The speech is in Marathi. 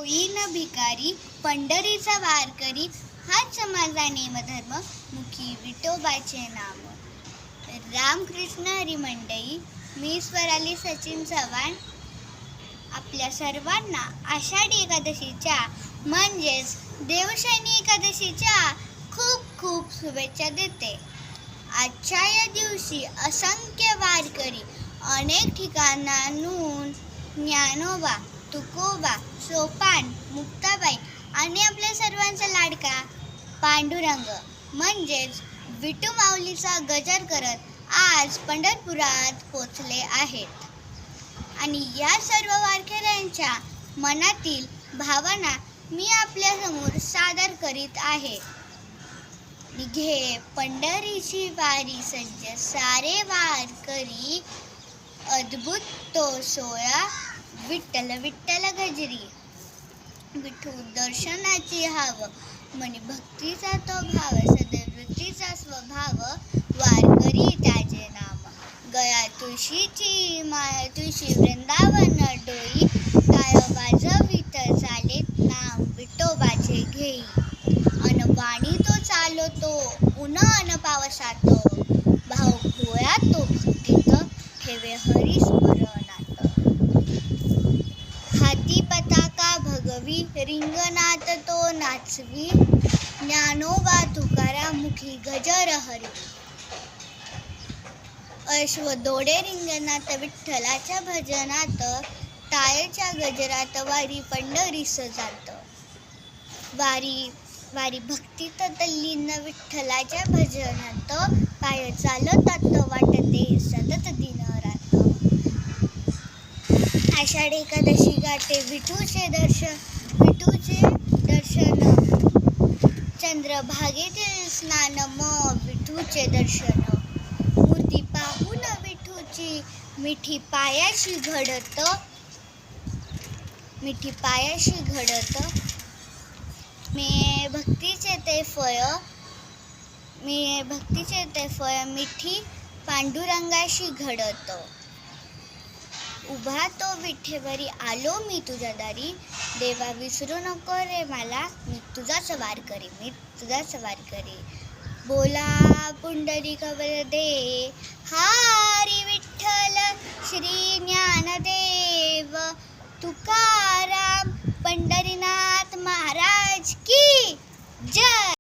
होईन भिकारी पंढरीचा वारकरी, हाच माझा नेमधर्म, मुखी विठोबाचे नाम. रामकृष्ण हरी मंडळी, मी स्वराली सचिन चव्हाण आपल्या सर्वांना आषाढी एकादशीच्या म्हणजेच देवशयनी एकादशीच्या खूप खूप शुभेच्छा देते. आजच्या या दिवशी असंख्य वारकरी अनेक ठिकाणांहून ज्ञानोबा, तुकोबा, सोपान, मुक्ताबाई आणि आपल्या सर्वांचा लाडका पांडुरंग म्हणजेच विठू माऊलीचा गजर करत आज पंढरपुरात पोचले आहेत. आणि या सर्व वारकऱ्यांच्या मनातील भावना मी आपल्या समोर सादर करीत आहे. निघे पंढरीची वारी सज्ज सारे वारकरी, अद्भुत तो सोहळा विठ्ठल विठ्ठल गजरी. विठू दर्शनाची हाव, मनी भक्तीचा तो भाव, सद्वृत्तीचा स्वभाव, वारकरी त्याचे नाम. गळ्यात तुळशीची माळ, तुळशी वृंदावन डोई, टाळ वाजवित चालेत नाम विठोबाचे घेई. अन वाणी तो चालतो उन अन पावसात, भाव भोळा तो भक्तीत ठेवे हरी स्मरणात. हाती पताका भगवी रिंगणात तो नाचवी, ज्ञानोबा तुकाराम मुखी गजर हरी. अश्व दौडे रिंगणात विठ्ठलाच्या भजनात, टाळेच्या गजरात वारी पंढरीस जात. वारी भक्तीत तल्लीन विठ्ठलाच्या भजनात, पाय चालतात वाटते सतत दिन रात. आषाढी एकादशी गाते विठूचे दर्शन, चंद्रभागेतील स्नान मग विठूचे दर्शन. मूर्ती पाहून विठूची मिठी पायाशी घडत, मी भक्तीचे ते फळ मिठी पांडुरंगाशी घडत. उभा तो विठेवरी आलो मी तुझ्या दारी, देवा विसरू नको रे मला, मी तुझाच वारकरी. बोला पुंडलिक वरदे, हरी विठ्ठल श्री ज्ञानदेव तुकाराम पंढरीनाथ महाराज की जय.